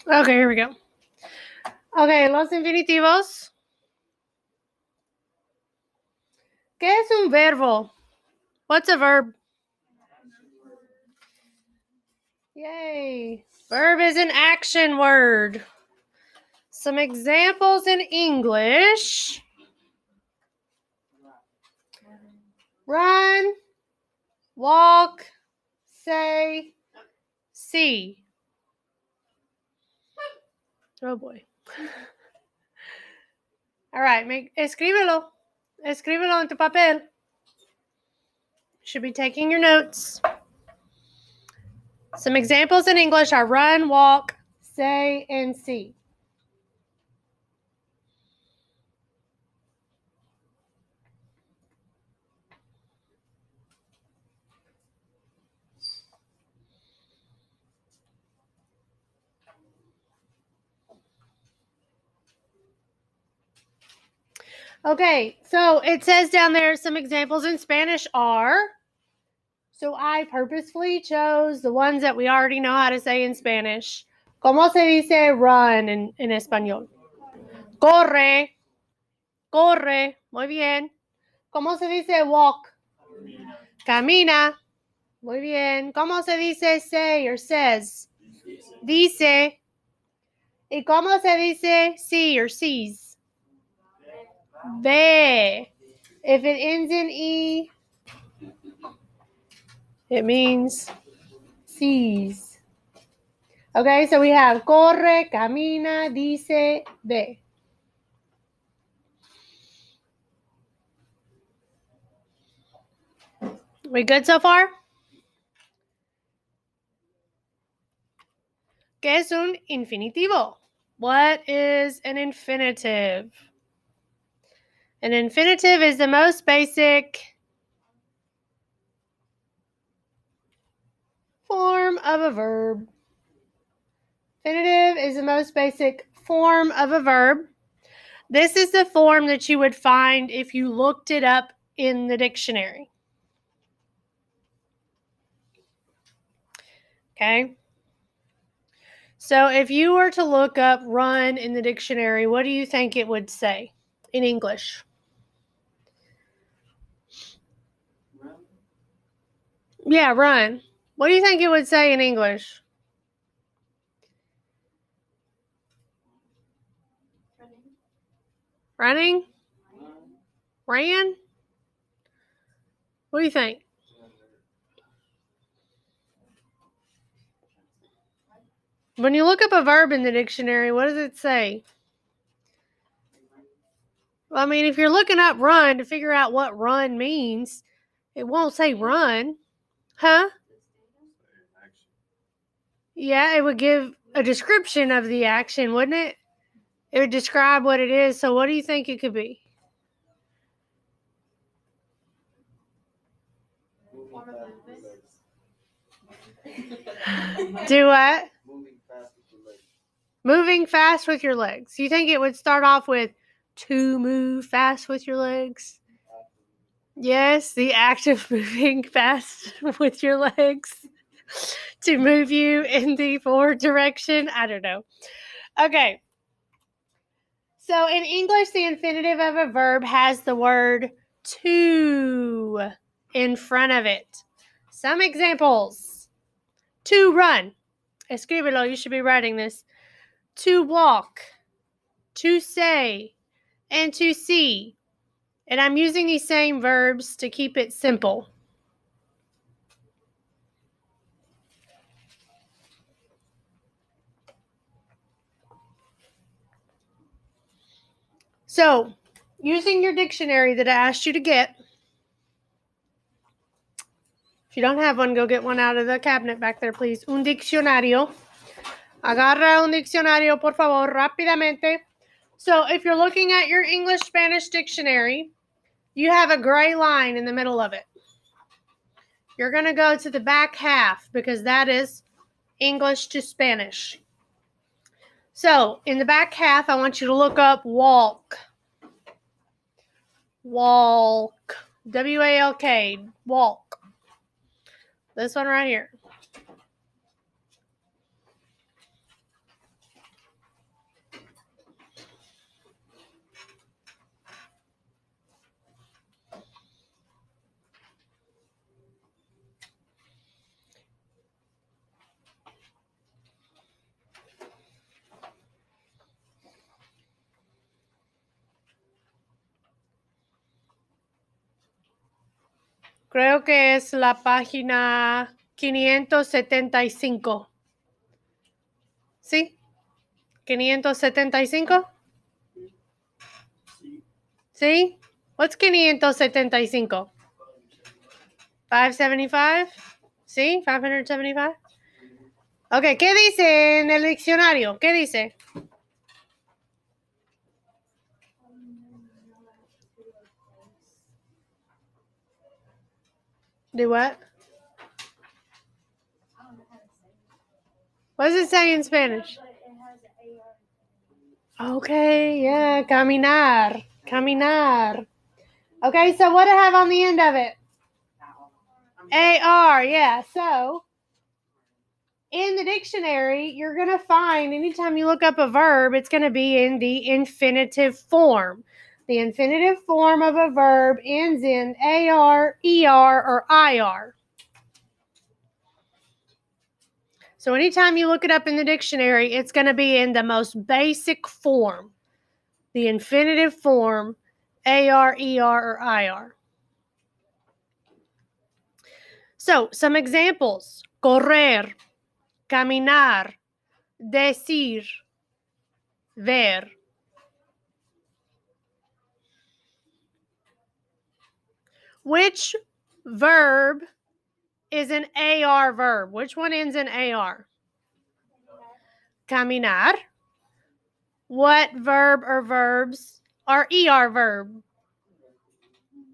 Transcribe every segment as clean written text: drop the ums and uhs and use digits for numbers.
Okay, here we go. Okay, los infinitivos. ¿Qué es un verbo? What's a verb? Yay. Verb is an action word. Some examples in English. Run, walk, say, see. Oh boy. All right, escríbelo. Escríbelo en tu papel. Should be taking your notes. Some examples in English are run, walk, say, and see. Okay, so it says down there some examples in Spanish are. So I purposefully chose the ones that we already know how to say in Spanish. ¿Cómo se dice run en español? Corre. Corre. Muy bien. ¿Cómo se dice walk? Camina. Muy bien. ¿Cómo se dice say or says? Dice. ¿Y cómo se dice see or sees? Ve. If it ends in E, it means sees. Okay, so we have corre, camina, dice, ve. We good so far? ¿Qué es un infinitivo? What is an infinitive? An infinitive is the most basic form of a verb. Infinitive is the most basic form of a verb. This is the form that you would find if you looked it up in the dictionary. Okay? So if you were to look up run in the dictionary, what do you think it would say in English? Run. Yeah, run. What do you think it would say in English? Running? Ran? What do you think? When you look up a verb in the dictionary, what does it say? Well, I mean, if you're looking up run to figure out what run means, it won't say run. Huh? Yeah, it would give a description of the action, wouldn't it? It would describe what it is. So what do you think it could be? Do what? Moving fast with your legs. You think it would start off with to move fast with your legs? Yes, the act of moving fast with your legs to move you in the forward direction. I don't know. Okay. So in English, the infinitive of a verb has the word to in front of it. Some examples. To run. Escríbelo, you should be writing this. To walk. To say. And to see. And I'm using these same verbs to keep it simple. So, using your dictionary that I asked you to get, if you don't have one, go get one out of the cabinet back there, please. Un diccionario. Agarra un diccionario, por favor, rápidamente. So, if you're looking at your English-Spanish dictionary, you have a gray line in the middle of it. You're going to go to the back half because that is English to Spanish. So, in the back half, I want you to look up walk. Walk. W-A-L-K. Walk. This one right here. Creo que es la página 575. ¿Sí? 575. ¿Sí? What's 575? 575. ¿Sí? 575. Ok, ¿qué dice en el diccionario? ¿Qué dice? Do what? What does it say in Spanish? Okay, yeah, caminar. Caminar. Okay, so what do I have on the end of it? AR, yeah. So in the dictionary, you're going to find anytime you look up a verb, it's going to be in the infinitive form. The infinitive form of a verb ends in AR, ER, or IR. So anytime you look it up in the dictionary, it's going to be in the most basic form. The infinitive form, AR, ER, or IR. So some examples. Correr, caminar, decir, ver. Which verb is an AR verb? Which one ends in AR? Caminar. What verb or verbs are ER verb?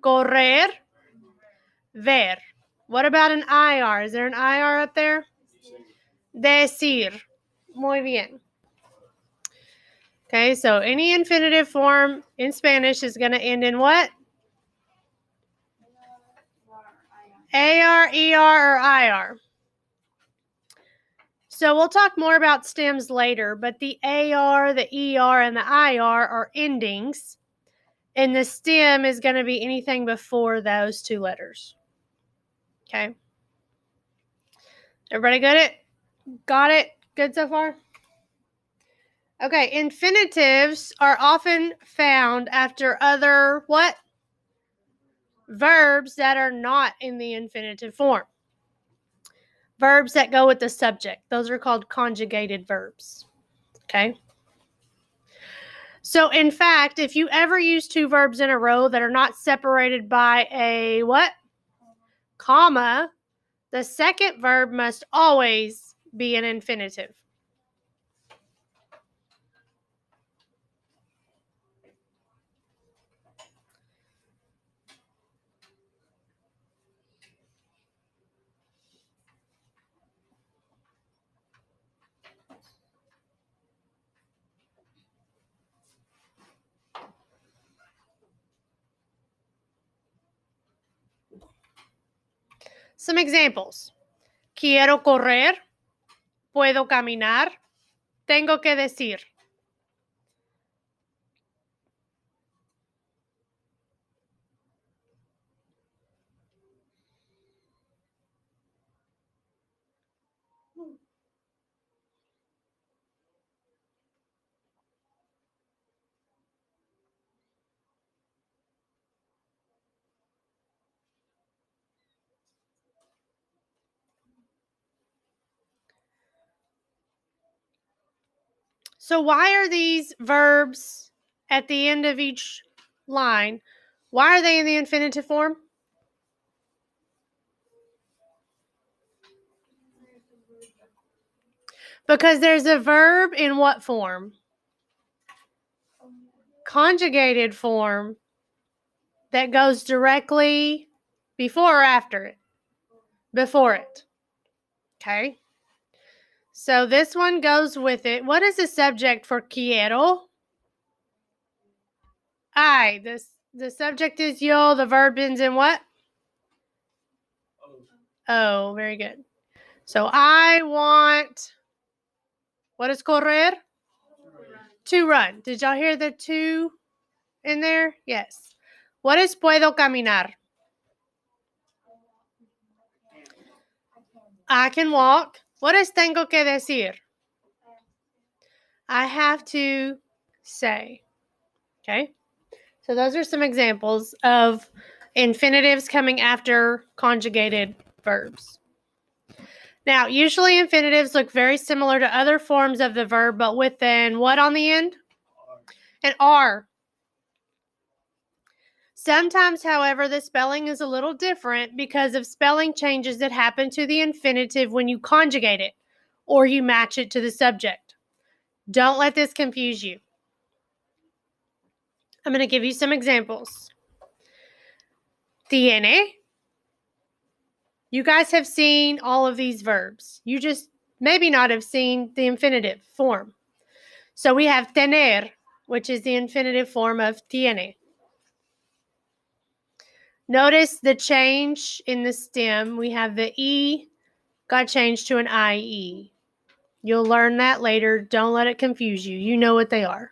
Correr, ver. What about an IR? Is there an IR up there? Decir. Muy bien. Okay, so any infinitive form in Spanish is going to end in what? AR, ER, or IR. So we'll talk more about stems later, but the AR, the ER, and the IR are endings, and the stem is going to be anything before those two letters. Okay. Everybody got it? Got it? Good so far? Okay, infinitives are often found after other what? Verbs that are not in the infinitive form. Verbs that go with the subject. Those are called conjugated verbs. Okay? So, in fact, if you ever use two verbs in a row that are not separated by a what? Comma, the second verb must always be an infinitive. Some examples. Quiero correr. Puedo caminar. Tengo que decir. So why are these verbs at the end of each line, why are they in the infinitive form? Because there's a verb in what form? Conjugated form that goes directly before or after it? Before it. Okay. So this one goes with it. What is the subject for quiero? I. The subject is yo. The verb ends in what? Oh, very good. So I want, what is correr? To run. Did y'all hear the to in there? Yes. What is puedo caminar? I can walk. What is tengo que decir? I have to say. Okay. So those are some examples of infinitives coming after conjugated verbs. Now, usually infinitives look very similar to other forms of the verb, but with an what on the end? An R. Sometimes, however, the spelling is a little different because of spelling changes that happen to the infinitive when you conjugate it or you match it to the subject. Don't let this confuse you. I'm going to give you some examples. Tiene. You guys have seen all of these verbs. You just maybe not have seen the infinitive form. So we have tener, which is the infinitive form of tiene. Notice the change in the stem. We have the E got changed to an IE. You'll learn that later. Don't let it confuse you. You know what they are.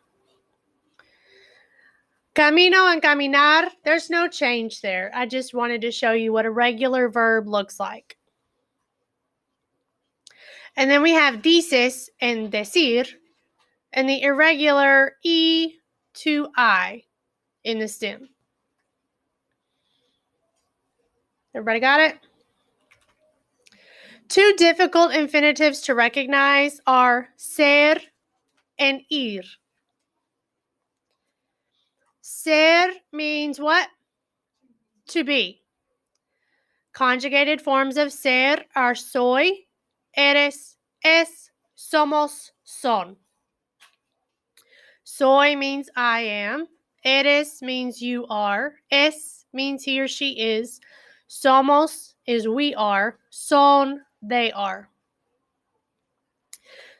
Camino and caminar, there's no change there. I just wanted to show you what a regular verb looks like. And then we have dices and decir, and the irregular E to I in the stem. Everybody got it? Two difficult infinitives to recognize are ser and ir. Ser means what? To be. Conjugated forms of ser are soy, eres, es, somos, son. Soy means I am. Eres means you are. Es means he or she is. Somos is we are. Son, they are.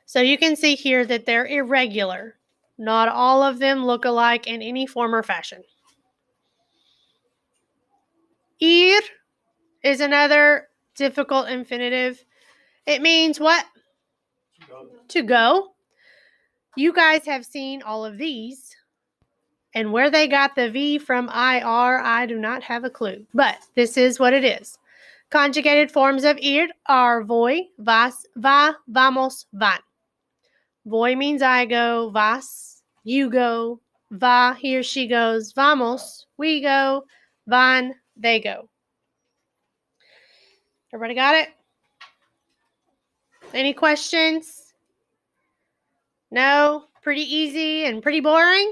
So you can see here that they're irregular. Not all of them look alike in any form or fashion. Ir is another difficult infinitive. It means what? To go. You guys have seen all of these. And where they got the V from IR, I do not have a clue. But this is what it is. Conjugated forms of ir are voy, vas, va, vamos, van. Voy means I go, vas, you go, va, he or she goes, vamos, we go, van, they go. Everybody got it? Any questions? No? Pretty easy and pretty boring?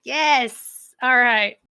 Yes. All right.